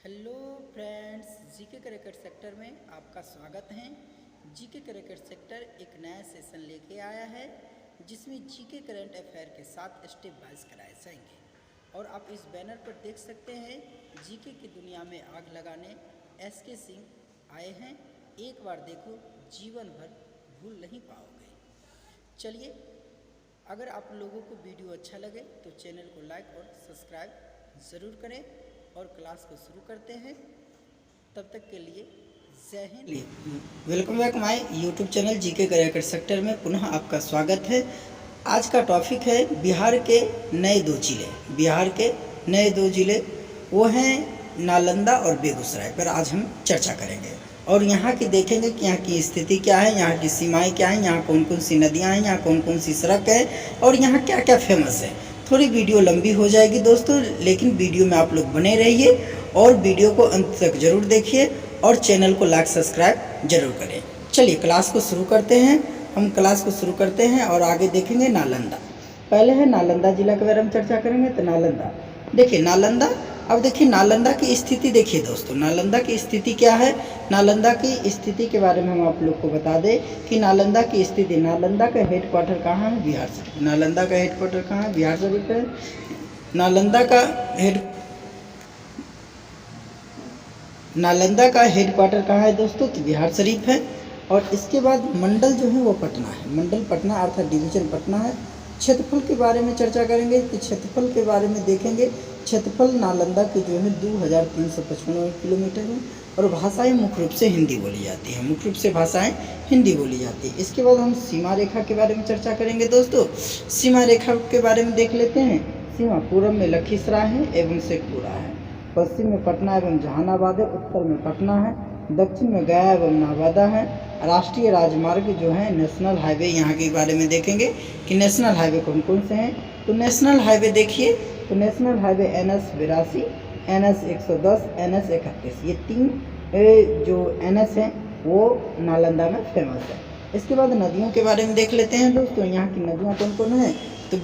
Hello friends, GK cricket sector में आपका स्वागत है। जीके क्रिकेट सेक्टर एक नया सेशन लेके आया है जिसमें जीके करंट अफेयर के साथ स्टेप वाइज कराए जाएंगे। और आप इस बैनर पर देख सकते हैं जीके की दुनिया में आग लगाने एसके सिंह आए हैं। एक बार देखो, जीवन भर भूल नहीं पाओगे। चलिए, अगर आप लोगों को वीडियो अच्छा लगे तो चैनल को लाइक और सब्सक्राइब ज़रूर करें और क्लास को शुरू करते हैं। तब तक के लिए जय Hind. Welcome back my YouTube channel GK cricket sector में पुनः आपका स्वागत है। आज का टॉपिक है बिहार के नए दो जिले। बिहार के नए दो जिले वो हैं नालंदा और बेगूसराय पर आज हम चर्चा करेंगे और यहाँ की देखेंगे कि यहाँ की स्थिति क्या है, यहाँ की सीमाएं क्या हैं, यहाँ कौन कौन सी नदियाँ हैं, यहाँ कौन कौन सी सड़क है और यहाँ क्या क्या फेमस है। थोड़ी वीडियो लंबी हो जाएगी दोस्तों, लेकिन वीडियो में आप लोग बने रहिए और वीडियो को अंत तक जरूर देखिए और चैनल को लाइक सब्सक्राइब जरूर करें। चलिए क्लास को शुरू करते हैं। हम क्लास को शुरू करते हैं और आगे देखेंगे नालंदा। पहले है नालंदा जिला के बारे में चर्चा करेंगे। तो नालंदा देखिए, नालंदा अब देखिए नालंदा की स्थिति देखिए दोस्तों, नालंदा की स्थिति क्या है। नालंदा की स्थिति के बारे में हम आप लोग को बता दें कि नालंदा की स्थिति, नालंदा का हेडक्वार्टर कहाँ है? बिहार शरीफ। नालंदा का हेडक्वार्टर कहाँ है? बिहार शरीफ है। नालंदा का हेडक्वार्टर कहाँ है दोस्तों? तो बिहार शरीफ है। और इसके बाद मंडल जो है वो पटना है। मंडल पटना अर्थात डिवीजन पटना है। क्षेत्रफल के बारे में चर्चा करेंगे तो क्षेत्रफल के बारे में देखेंगे। क्षेत्रफल नालंदा की जो है 2355 किलोमीटर है और भाषाएं मुख्य रूप से हिंदी बोली जाती हैं। मुख्य रूप से भाषाएं हिंदी बोली जाती है। इसके बाद हम सीमा रेखा के बारे में चर्चा करेंगे दोस्तों। सीमा रेखा के बारे में देख लेते हैं। सीमा पूर्व में लखीसराय है एवं शेखपुरा है, पश्चिम में पटना एवं जहानाबाद है, उत्तर में पटना है, दक्षिण में गया एवं नवादा है। राष्ट्रीय राजमार्ग जो है नेशनल हाईवे, यहाँ के बारे में देखेंगे कि नेशनल हाईवे कौन कौन से हैं। तो नेशनल हाईवे देखिए, तो national highway NH 82, NH 110, NH 31, ये तीन जो NH हैं वो नालंदा में फेमस है। इसके बाद नदियों के बारे में देख लेते हैं दोस्तों। यहाँ की नदियाँ कौन कौन हैं? तो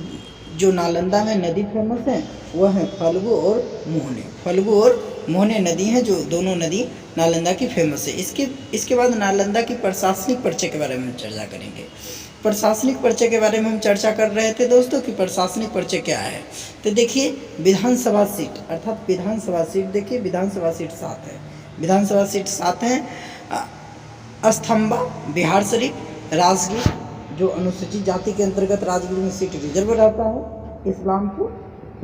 जो नालंदा में नदी फेमस है वह है फल्गु और मोहने। फल्गु और मोहने नदी हैं, जो दोनों नदी नालंदा की फेमस है। इसके बाद नालंदा की प्रशासनिक परिचय के बारे में चर्चा करेंगे। प्रशासनिक परिचय के बारे में हम चर्चा कर रहे थे दोस्तों कि प्रशासनिक परिचय क्या है। तो देखिए, विधानसभा सीट अर्थात विधानसभा सीट देखिए, विधानसभा सीट 7 है। विधानसभा सीट 7 है। अस्थम्बा, बिहार शरीफ, राजगीर जो अनुसूचित जाति के अंतर्गत राजगीर में सीट रिजर्व रहता है, इस्लामपुर,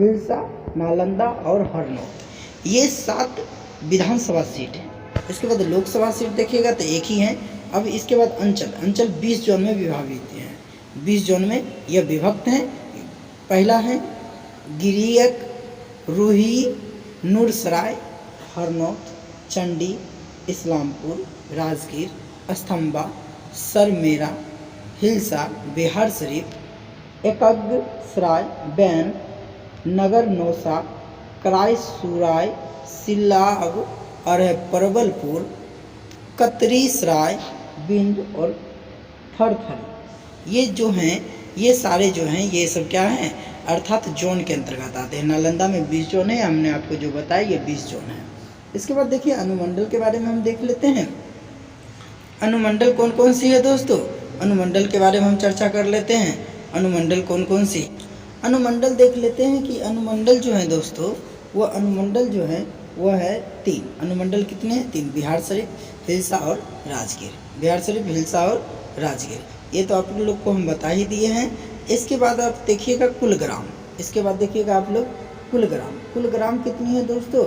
हिलसा, नालंदा और हरनौत, ये 7 विधानसभा सीट है। इसके बाद लोकसभा सीट देखिएगा तो एक ही है। अब इसके बाद अंचल 20 जोन में विभाजित हैं। 20 जोन में यह विभक्त हैं। पहला है गिरियक, रूही, नूरसराय, हरनौत, चंडी, इस्लामपुर, राजगीर, अस्थम्बा, सरमेरा, हिलसा, बिहार शरीफ, एकगसराय, बैन, नगर नौसा, करायसुराय, सिल्लाब और है परबलपुर, कतरीसराय, बिंद और थरथरी। ये जो हैं, ये सारे जो हैं, ये सब क्या हैं अर्थात जोन के अंतर्गत आते हैं। नालंदा में 20 जोन है, हमने आपको जो बताया ये 20 जोन है। इसके बाद देखिए अनुमंडल के बारे में हम देख लेते हैं। अनुमंडल कौन कौन सी है दोस्तों? अनुमंडल के बारे में हम चर्चा कर लेते हैं। अनुमंडल कौन कौन सी? अनुमंडल देख लेते हैं कि अनुमंडल जो है दोस्तों, वह अनुमंडल जो है वह है 3। अनुमंडल कितने हैं? 3। बिहार शरीफ, हिलसा और राजगीर। बिहार शरीफ, हिलसा और राजगीर, ये तो आप लोग को हम बता ही दिए हैं। इसके बाद आप देखिएगा कुलग्राम। इसके बाद देखिएगा आप लोग कुलग्राम। कुलग्राम कितनी है दोस्तों?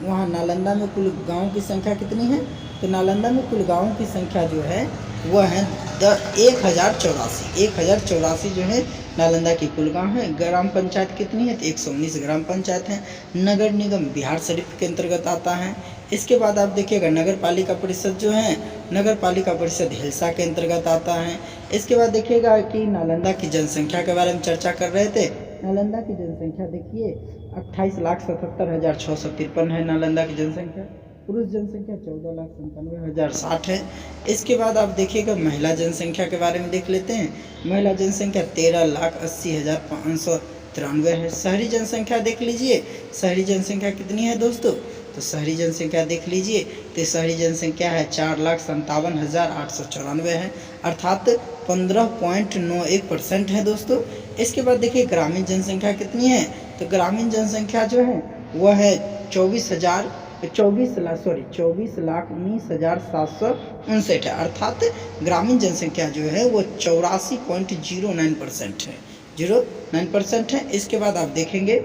वहाँ नालंदा में कुल गाँव की संख्या कितनी है? तो नालंदा में कुल गाँव की संख्या जो है वह है 1084। 1084 जो है नालंदा की कुल गाँव है। ग्राम पंचायत कितनी है? तो 119 ग्राम पंचायत है। नगर निगम बिहार शरीफ के अंतर्गत आता है। इसके बाद आप देखिएगा नगर पालिका परिषद जो है, नगर पालिका परिषद हिलसा के अंतर्गत आता है। इसके बाद देखिएगा कि नालंदा की जनसंख्या के बारे में चर्चा कर रहे थे। नालंदा की जनसंख्या देखिए 28,77,653 है नालंदा की जनसंख्या। पुरुष जनसंख्या 14,97,060 है। इसके बाद आप देखिएगा महिला जनसंख्या के बारे में देख लेते हैं। महिला जनसंख्या 13,80,593 है। शहरी जनसंख्या देख लीजिए। शहरी जनसंख्या कितनी है दोस्तों? तो शहरी जनसंख्या देख लीजिए, तो शहरी जनसंख्या है 4,57,894 है, अर्थात 15.91% है दोस्तों। इसके बाद देखिए ग्रामीण जनसंख्या कितनी है, तो ग्रामीण जनसंख्या जो है वह है 24,19,759 है, अर्थात ग्रामीण जनसंख्या जो है वो 84.09% है, 09% है। इसके बाद आप देखेंगे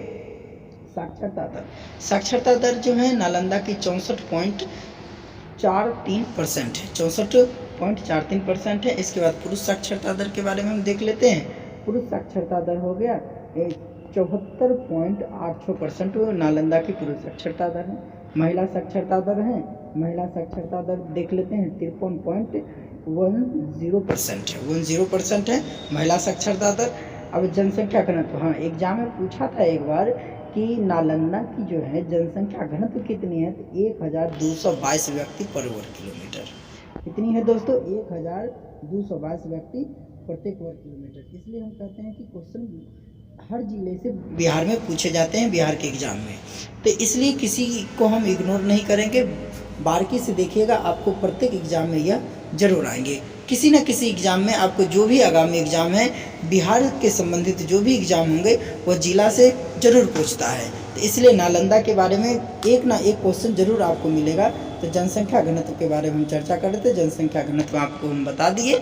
साक्षरता दर, साक्षरता दर जो है नालंदा की 64.43% है, 64.43% है। इसके बाद पुरुष साक्षरता दर के बारे में हम देख लेते हैं। पुरुष साक्षरता दर हो गया 74.86% नालंदा की पुरुष साक्षरता दर है। महिला साक्षरता दर है, महिला साक्षरता दर देख लेते हैं 53.10% है, 10% है महिला साक्षरता दर। अब जनसंख्या घनत्व, हाँ एग्जाम में पूछा था एक बार कि नालंदा की जो है जनसंख्या घनत्व कितनी है, तो 1222 व्यक्ति पर वर्ग किलोमीटर। कितनी है दोस्तों, 1222 व्यक्ति प्रत्येक वर्ग किलोमीटर। इसलिए हम कहते हैं कि क्वेश्चन हर जिले से बिहार में पूछे जाते हैं बिहार के एग्जाम में, तो इसलिए किसी को हम इग्नोर नहीं करेंगे, बारीकी से देखिएगा, आपको प्रत्येक एग्जाम में यह जरूर आएंगे। किसी न किसी एग्जाम में आपको जो भी आगामी एग्जाम है बिहार के संबंधित जो भी एग्जाम होंगे वह जिला से जरूर पूछता है, तो इसलिए नालंदा के बारे में एक ना एक क्वेश्चन जरूर आपको मिलेगा। तो जनसंख्या घनत्व के बारे में हम चर्चा कर रहे थे, जनसंख्या घनत्व आपको हम बता दिए।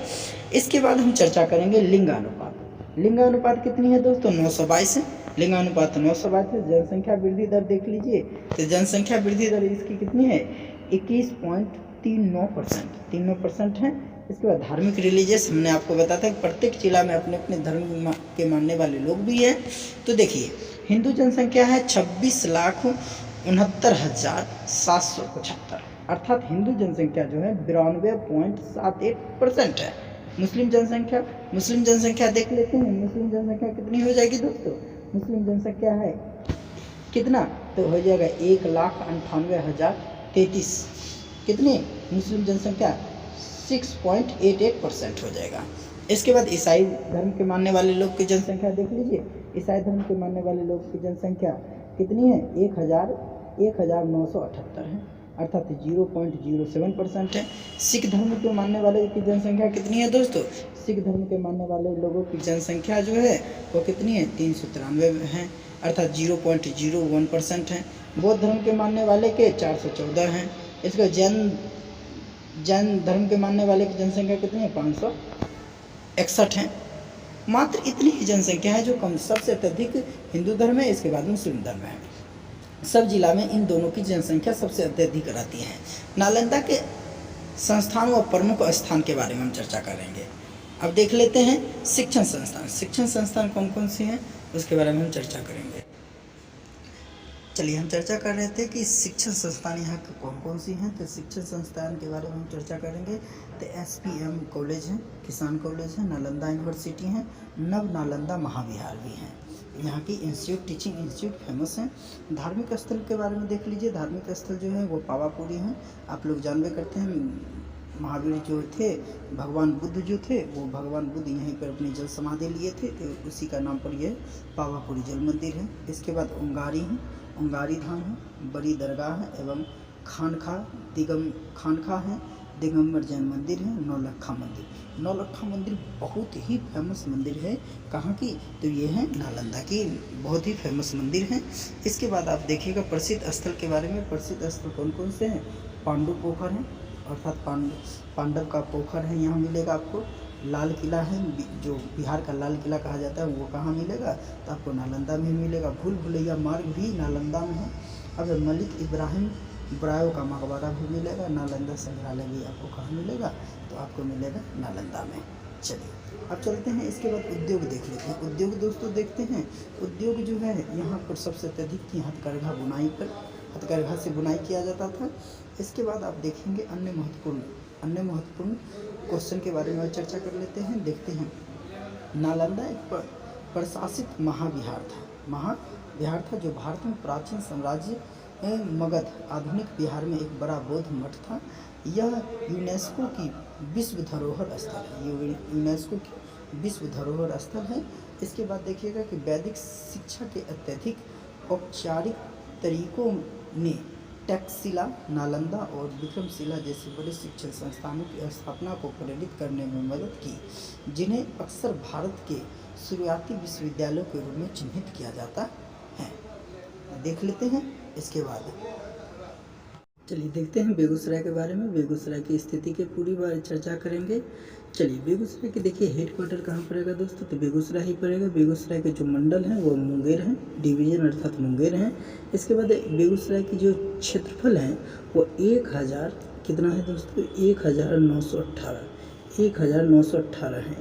इसके बाद हम चर्चा करेंगे लिंगानुपात। लिंगानुपात कितनी है दोस्तों, 922 है, लिंगानुपात 922 है। जनसंख्या वृद्धि दर देख लीजिए, तो जनसंख्या वृद्धि दर इसकी कितनी है, 21.39% है। इसके बाद धार्मिक रिलीजियस, हमने आपको बताया था कि प्रत्येक जिला में अपने अपने धर्म के मानने वाले लोग भी हैं। तो देखिए हिंदू जनसंख्या है 26,69,775, अर्थात हिंदू जनसंख्या जो है 92.78% है। मुस्लिम जनसंख्या देख लेते हैं, मुस्लिम जनसंख्या कितनी हो जाएगी दोस्तों, मुस्लिम जनसंख्या है कितना, तो हो जाएगा 1,98,033। कितनी मुस्लिम जनसंख्या, 6.88% हो जाएगा। इसके बाद ईसाई धर्म के मानने वाले लोग की जनसंख्या देख लीजिए, ईसाई धर्म के मानने वाले लोग की जनसंख्या कितनी है, 1,978 है, अर्थात 0.07% है। सिख धर्म के मानने वाले की जनसंख्या कितनी है दोस्तों, सिख धर्म के मानने वाले लोगों की जनसंख्या जो है वो कितनी है, 393 है, अर्थात 0.01% है। बौद्ध धर्म के मानने वाले के 414 हैं। इसका जैन धर्म के मानने वाले की जनसंख्या कितनी है, 561 है। मात्र इतनी ही जनसंख्या है जो कम, सबसे अत्यधिक हिंदू धर्म है, इसके बाद मुस्लिम धर्म है। सब जिला में इन दोनों की जनसंख्या सबसे अत्यधिक रहती है। नालंदा के संस्थान व प्रमुख स्थान के बारे में हम चर्चा करेंगे। अब देख लेते हैं शिक्षण संस्थान। शिक्षण संस्थान कौन कौन से हैं उसके बारे में हम चर्चा करेंगे। चलिए हम चर्चा कर रहे थे कि शिक्षण संस्थान यहाँ के कौन कौन सी हैं, तो शिक्षण संस्थान के बारे में हम चर्चा करेंगे। तो SPM कॉलेज है, किसान कॉलेज है, नालंदा यूनिवर्सिटी है, नव नालंदा महाविहार भी हैं। यहाँ की इंस्टीट्यूट, टीचिंग इंस्टीट्यूट फेमस हैं। धार्मिक स्थल के बारे में देख लीजिए, धार्मिक स्थल जो है वो पावापुरी हैं। आप लोग जानबे करते हैं महावीर जो थे, भगवान बुद्ध जो थे, वो भगवान बुद्ध यहीं पर अपनी जल समाधि लिए थे, तो उसी का नाम पर यह पावापुरी जल मंदिर है। इसके बाद उंगारी है, उंगारी धाम है, बड़ी दरगाह है एवं खानखा है, दिगंबर जैन मंदिर है, नौलखा मंदिर। नौलखा मंदिर बहुत ही फेमस मंदिर है, कहाँ की, तो ये है नालंदा की बहुत ही फेमस मंदिर है। इसके बाद आप देखिएगा प्रसिद्ध स्थल के बारे में। प्रसिद्ध स्थल कौन कौन से हैं, पांडु पोखर है, अर्थात पांडव का पोखर है, यहाँ मिलेगा आपको। लाल किला है, जो बिहार का लाल किला कहा जाता है, वो कहाँ मिलेगा, तो आपको नालंदा में मिलेगा। भूल भुलैया मार्ग भी नालंदा में है। अब मलिक इब्राहिम ब्रायो का मकबरा भी मिलेगा। नालंदा संग्रहालय भी आपको कहाँ मिलेगा, तो आपको मिलेगा नालंदा में। चलिए अब चलते हैं, इसके बाद उद्योग देख लेते हैं। उद्योग दोस्तों देखते हैं, उद्योग जो है यहाँ पर सबसे अत्यधिक थी हथकरघा बुनाई पर, हथकरघा से बुनाई किया जाता था। इसके बाद आप देखेंगे अन्य महत्वपूर्ण क्वेश्चन के बारे में चर्चा कर लेते हैं। देखते हैं, नालंदा एक प्रशासित महाविहार था जो भारत में प्राचीन साम्राज्य मगध आधुनिक बिहार में एक बड़ा बौद्ध मठ था। यह यूनेस्को की विश्व धरोहर स्थल है, ये यूनेस्को की विश्व धरोहर स्थल है। इसके बाद देखिएगा कि वैदिक शिक्षा के अत्यधिक औपचारिक तरीकों ने टैक्सशिला, नालंदा और विक्रमशिला जैसे बड़े शिक्षण संस्थानों की स्थापना को प्रेरित करने में मदद की, जिन्हें अक्सर भारत के शुरुआती विश्वविद्यालयों के रूप में चिन्हित किया जाता है। देख लेते हैं इसके बाद। चलिए देखते हैं बेगूसराय के बारे में। बेगूसराय की स्थिति के पूरी बार चर्चा करेंगे। चलिए बेगूसराय के देखिए हेडक्वार्टर कहाँ पड़ेगा दोस्तों, तो बेगूसराय ही पड़ेगा। बेगूसराय के जो मंडल हैं वो मुंगेर हैं, डिवीजन अर्थात मुंगेर हैं। इसके बाद बेगूसराय की जो क्षेत्रफल है वो 1000 कितना है दोस्तों, 1918 है।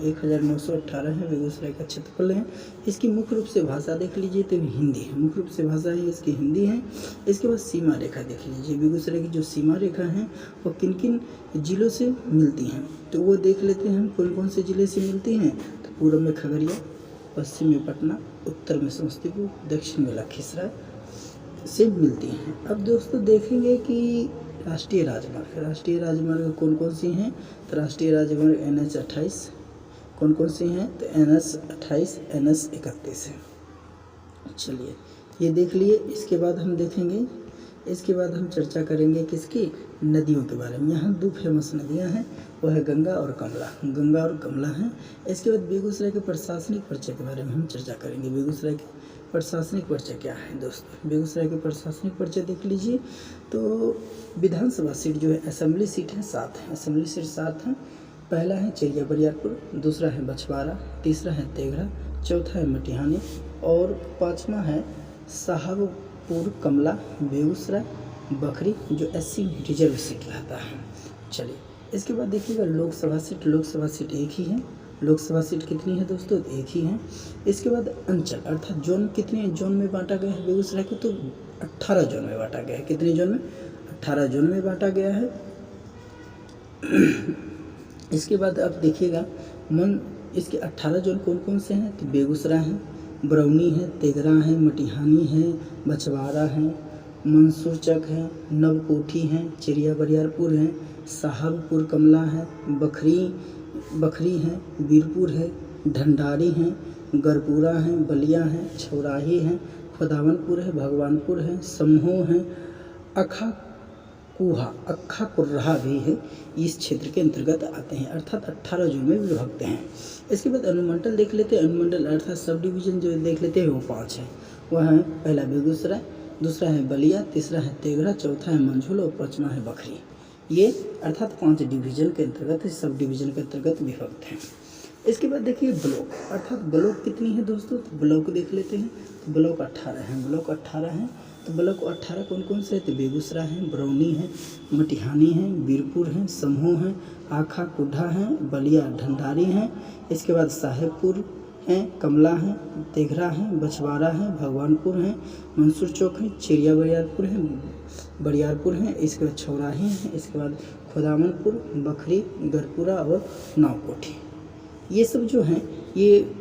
1918 है बेगूसराय का क्षेत्रफल है। इसकी मुख्य रूप से भाषा देख लीजिए तो हिंदी है, मुख्य रूप से भाषा है इसकी हिंदी है। इसके बाद सीमा रेखा देख लीजिए, बेगूसराय की जो सीमा रेखा है वो किन किन जिलों से मिलती हैं, तो वो देख लेते हैं हम कौन कौन से ज़िले से मिलती हैं। तो पूर्व में खगड़िया, पश्चिम में पटना, उत्तर में समस्तीपुर, दक्षिण में लखीसराय से मिलती हैं। अब दोस्तों देखेंगे कि राष्ट्रीय राजमार्ग कौन कौन सी हैं, तो राष्ट्रीय राजमार्ग NH 28 कौन कौन सी हैं, तो NH 28, NH 31 है। चलिए ये देख लिए। इसके बाद हम देखेंगे, इसके बाद हम चर्चा करेंगे किसकी, नदियों के बारे में। यहाँ 2 फेमस नदियाँ हैं, वो है गंगा और कमला हैं। इसके बाद बेगूसराय के प्रशासनिक परिचय के बारे में हम चर्चा करेंगे। बेगूसराय के प्रशासनिक परिचय क्या है दोस्तों, बेगूसराय के प्रशासनिक परिचय देख लीजिए। तो विधानसभा सीट जो है, असेंबली सीट है 7 है, असेंबली सीट 7 है। पहला है चेरिया बरियारपुर, दूसरा है बछवाड़ा, तीसरा है तेघड़ा, चौथा है मटिहानी और 5वां है साहबपुर कमला, बेगूसराय बखरी जो SC रिजर्व सीट रहता है। चलिए इसके बाद देखिएगा लोकसभा सीट एक ही है। लोकसभा सीट कितनी है दोस्तों, एक ही है। इसके बाद अंचल अर्थात जोन, कितने जोन में बांटा गया है बेगूसराय को, तो 18 जोन में बांटा गया है। कितने जोन में, 18 जोन में बांटा गया है। इसके बाद आप देखिएगा इसके 18 जोन कौन कौन से हैं, तो बेगूसराय है, बरौनी है, तेघड़ा है, मटिहानी है, बछवाड़ा है, मंसूरचक है, नवकोठी है, चिरिया बरियारपुर है, साहबपुर कमला है, बखरी है, वीरपुर है, ढंडारी है, गरपुरा है, बलिया है, छौराही है, खुदावनपुर है, भगवानपुर है, समूह है, अक्खा कुर्राह भी है, इस क्षेत्र के अंतर्गत आते हैं। अर्थात 18 जोन में विभक्त हैं। इसके बाद अनुमंडल देख लेते हैं। अनुमंडल अर्थात सब डिवीज़न जो देख लेते हैं वो 5 हैं। वह है पहला बेगूसराय, दूसरा है बलिया, तीसरा है तेघड़ा, चौथा है मंझौल और 5वां है बखरी। ये अर्थात 5 डिवीज़न के अंतर्गत, सब डिवीज़न के अंतर्गत विभक्त हैं। इसके बाद देखिए ब्लॉक, अर्थात ब्लॉक कितनी है दोस्तों, तो ब्लॉक देख लेते हैं। तो ब्लॉक 18 है। तो ब्लॉक 18 कौन कौन से है, तो बेगूसराय है, बरौनी है, मटिहानी है, वीरपुर है, समूह है, आखा कुढ़ा है, बलिया ढंडारी है। इसके बाद साहेबपुर है, कमला है, तेघड़ा है, बछवाड़ा है, भगवानपुर है, मंसूर चौक है, चिरिया बरियारपुर है। इसके बाद छौराही है। इसके बाद खुदावनपुर, बखरी, गरपुरा और नावकोठी। ये सब जो हैं ये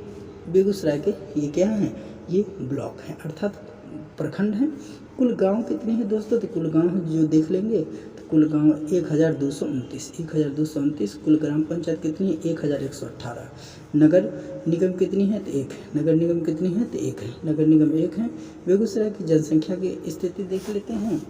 बेगूसराय के ये क्या हैं, ये ब्लॉक हैं अर्थात प्रखंड हैं। कुल गांव कितने हैं दोस्तों, तो कुल गांव जो देख लेंगे तो कुल गांव 1229। कुल ग्राम पंचायत कितनी है, 1118। नगर निगम कितनी है, तो 1 है। नगर निगम कितनी है, तो 1 है। नगर निगम 1 है। बेगूसराय की जनसंख्या की स्थिति देख लेते हैं।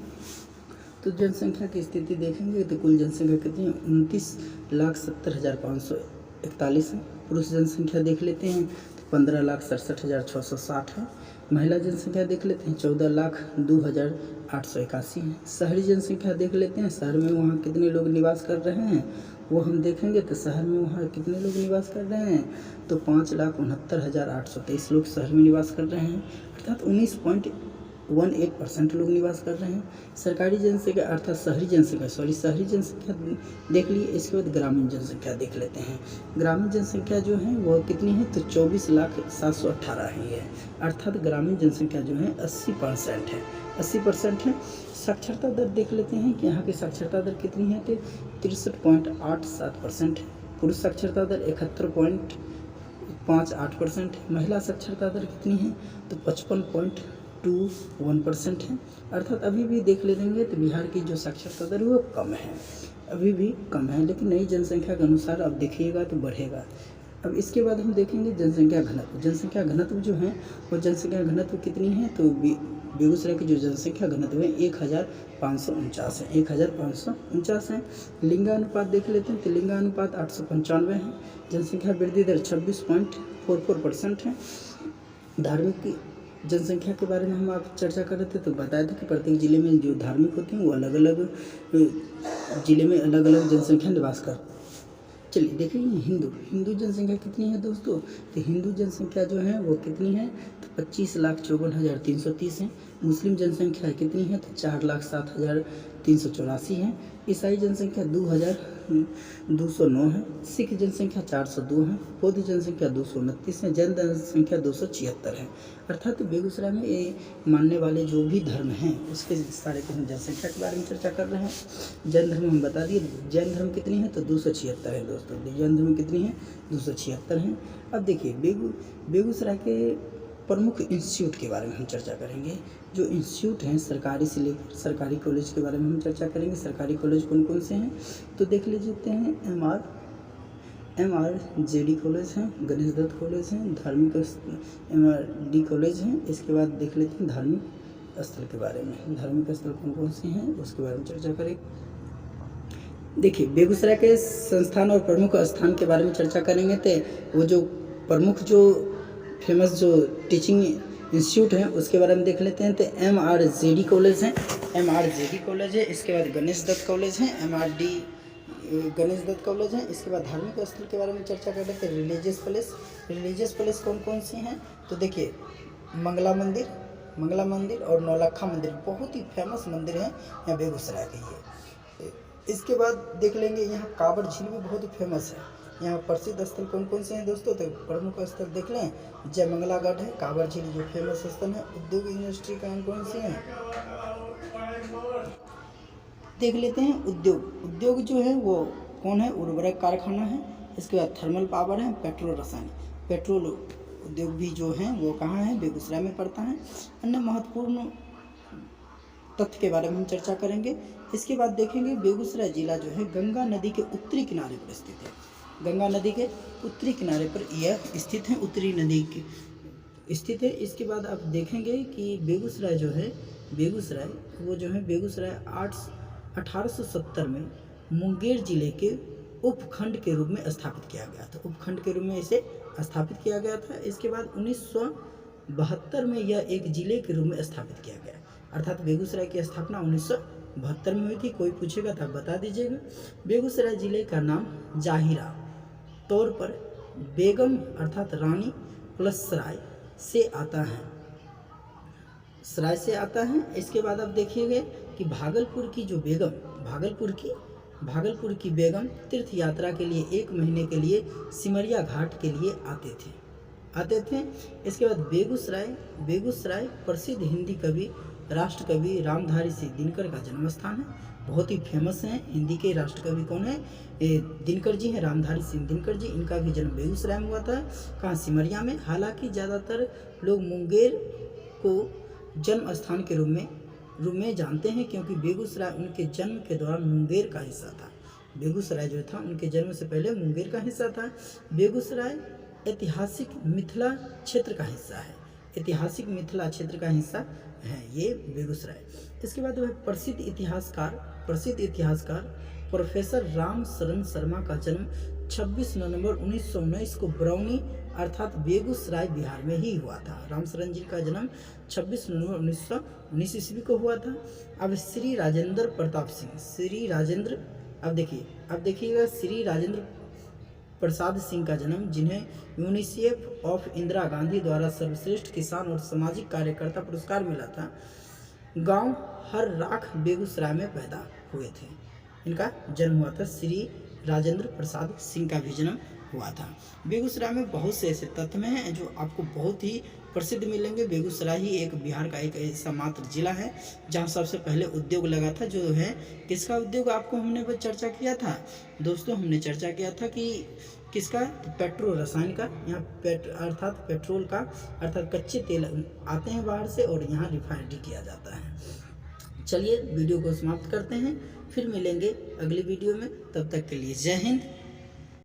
तो जनसंख्या की स्थिति देखेंगे तो कुल जनसंख्या कितनी है, 29,70,541 है। पुरुष जनसंख्या देख लेते हैं तो 15,67,660 है। महिला जनसंख्या देख लेते हैं 14,02,881 है। शहरी जनसंख्या देख लेते हैं, शहर में वहाँ कितने लोग निवास कर रहे हैं वो हम देखेंगे। तो शहर में वहाँ कितने लोग निवास कर रहे हैं, तो 5,69,823 लोग शहर में निवास कर रहे हैं, अर्थात 19.18% लोग निवास कर रहे हैं। सरकारी जनसंख्या अर्थात शहरी जनसंख्या देख लिए। इसके बाद ग्रामीण जनसंख्या देख लेते हैं। ग्रामीण जनसंख्या जो है वो कितनी है, तो 24,718 है। अर्थात ग्रामीण जनसंख्या जो है 80% है, 80% है। साक्षरता दर देख लेते हैं कि यहाँ की साक्षरता दर कितनी है, तो 63.87% है। पुरुष साक्षरता दर 71.58% है। महिला साक्षरता दर कितनी है, तो 55.21% है। अर्थात अभी भी देख लेंगे तो बिहार की जो साक्षरता दर वो कम है, अभी भी कम है, लेकिन नई जनसंख्या के अनुसार अब देखिएगा तो बढ़ेगा। अब इसके बाद हम देखेंगे जनसंख्या घनत्व। जनसंख्या घनत्व जो है वो जनसंख्या घनत्व कितनी है, तो बेगूसराय की जो जनसंख्या घनत्व है 1549 है, 1549 है। लिंगानुपात देख लेते हैं तो लिंगानुपात 895 है। जनसंख्या वृद्धि दर 26.44% है। धार्मिक जनसंख्या के बारे में हम आप चर्चा कर रहे थे तो बताया था कि प्रत्येक जिले में जो धार्मिक होते हैं वो अलग अलग जिले में अलग अलग जनसंख्या निवास कर। चलिए देखिए हिंदू जनसंख्या कितनी है दोस्तों, तो हिंदू जनसंख्या जो है वो कितनी है तो 25,54,330 है। मुस्लिम जनसंख्या कितनी है तो 4,07,384 है। ईसाई जनसंख्या 2,209 है। सिख जनसंख्या 402 है। बौद्ध जनसंख्या 229 है। जैन जनसंख्या 276 है। अर्थात बेगूसराय में ये मानने वाले जो भी धर्म हैं उसके सारे की हम जनसंख्या के बारे में चर्चा कर रहे हैं। जैन धर्म हम बता दिए, जैन धर्म कितनी है तो 276 है दोस्तों। जैन धर्म कितनी है 276 है। अब देखिए बेगूसराय के प्रमुख इंस्टीट्यूट के बारे में हम चर्चा करेंगे। जो इंस्टीट्यूट हैं सरकारी से लेकर सरकारी कॉलेज के बारे में हम चर्चा करेंगे। सरकारी कॉलेज कौन कौन से हैं तो देख लीजिए हैं MRJD कॉलेज हैं, गणेश दत्त कॉलेज हैं, धार्मिक MRD कॉलेज हैं। इसके बाद देख लेते हैं धार्मिक स्थल के बारे में। धार्मिक स्थल कौन कौन से हैं उसके बारे में चर्चा करेंगे। देखिए बेगूसराय के संस्थान और प्रमुख स्थान के बारे में चर्चा करेंगे तो वो जो प्रमुख जो फेमस जो टीचिंग इंस्टीट्यूट हैं उसके बारे में देख लेते हैं तो MRJD कॉलेज है, MRJD कॉलेज है। इसके बाद गणेश दत्त कॉलेज है, MRD गणेश दत्त कॉलेज है। इसके बाद धार्मिक स्थल के बारे में चर्चा कर लेते हैं। रिलीजियस प्लेस कौन कौन सी हैं तो देखिए मंगला मंदिर और नौलखा मंदिर बहुत ही फेमस मंदिर हैं यहाँ बेगूसराय के ये। इसके बाद देख लेंगे यहाँ कांवड़ झील भी बहुत ही फेमस है। यहाँ प्रसिद्ध स्थल कौन कौन से हैं दोस्तों तो प्रमुख स्थल देख लें जयमंगलागढ़ है, कांवड़ झील जो फेमस स्थल है। उद्योग यूनिवर्सिटी कौन कौन सी हैं देख लेते हैं। उद्योग जो है वो कौन है उर्वरक कारखाना है। इसके बाद थर्मल पावर है, पेट्रोल रसायन पेट्रोल उद्योग भी जो है वो कहाँ है बेगूसराय में पड़ता है। अन्य महत्वपूर्ण तथ्य के बारे में हम चर्चा करेंगे। इसके बाद देखेंगे बेगूसराय जिला जो है गंगा नदी के उत्तरी किनारे पर स्थित है। गंगा नदी के उत्तरी किनारे पर यह स्थित है, उत्तरी नदी के स्थित है। इसके बाद आप देखेंगे कि बेगूसराय जो है बेगूसराय 1870 में मुंगेर जिले के उपखंड के रूप में स्थापित किया गया था। उपखंड के रूप में इसे स्थापित किया गया था। इसके बाद 1972 में यह एक जिले के रूप में स्थापित किया गया। अर्थात बेगूसराय की स्थापना 1972 में हुई थी। कोई पूछेगा तो बता दीजिएगा। बेगूसराय जिले का नाम जाहिरा तौर पर बेगम अर्थात रानी प्लस सराय से आता है। इसके बाद आप देखिएगा कि भागलपुर की बेगम तीर्थ यात्रा के लिए 1 महीने के लिए सिमरिया घाट के लिए आते थे। इसके बाद बेगूसराय प्रसिद्ध हिंदी कवि राष्ट्र कवि रामधारी सिंह दिनकर का जन्म स्थान है। बहुत ही फेमस हैं हिंदी के राष्ट्र कवि कौन है दिनकर जी हैं, रामधारी सिंह दिनकर जी। इनका भी जन्म बेगूसराय में हुआ था। कहाँ सिमरिया में। हालांकि ज़्यादातर लोग मुंगेर को जन्म स्थान के रूप में जानते हैं क्योंकि बेगूसराय उनके जन्म के दौरान मुंगेर का हिस्सा था। बेगूसराय जो था उनके जन्म से पहले मुंगेर का हिस्सा था। बेगूसराय ऐतिहासिक मिथिला क्षेत्र का हिस्सा है। ऐतिहासिक मिथिला क्षेत्र का हिस्सा है ये बेगूसराय। इसके बाद वह प्रसिद्ध इतिहासकार प्रोफेसर राम शरण शर्मा का जन्म 26 नवंबर 1919 को बरौनी अर्थात बेगूसराय बिहार में ही हुआ था। राम शरण जी का जन्म 26 नवंबर 1919 ईस्वी को हुआ था। अब श्री राजेंद्र प्रताप सिंह अब देखिएगा श्री राजेंद्र प्रसाद सिंह का जन्म जिन्हें यूनिसेफ ऑफ इंदिरा गांधी द्वारा सर्वश्रेष्ठ किसान और सामाजिक कार्यकर्ता पुरस्कार मिला था। गांव हर राख बेगूसराय में पैदा हुए थे। इनका जन्म हुआ था। श्री राजेंद्र प्रसाद सिंह का भी जन्म हुआ था। बेगूसराय में बहुत से ऐसे तत्व हैं जो आपको बहुत ही प्रसिद्ध मिलेंगे। बेगूसराय ही एक बिहार का एक ऐसा मात्र जिला है जहां सबसे पहले उद्योग लगा था। जो है किसका उद्योग आपको हमने चर्चा किया था दोस्तों, हमने चर्चा किया था कि किसका तो पेट्रोल रसायन का। यहाँ अर्थात पेट्रोल का अर्थात कच्चे तेल आते हैं बाहर से और यहाँ रिफाइनरी किया जाता है। चलिए वीडियो को समाप्त करते हैं, फिर मिलेंगे अगली वीडियो में। तब तक के लिए जय हिंद।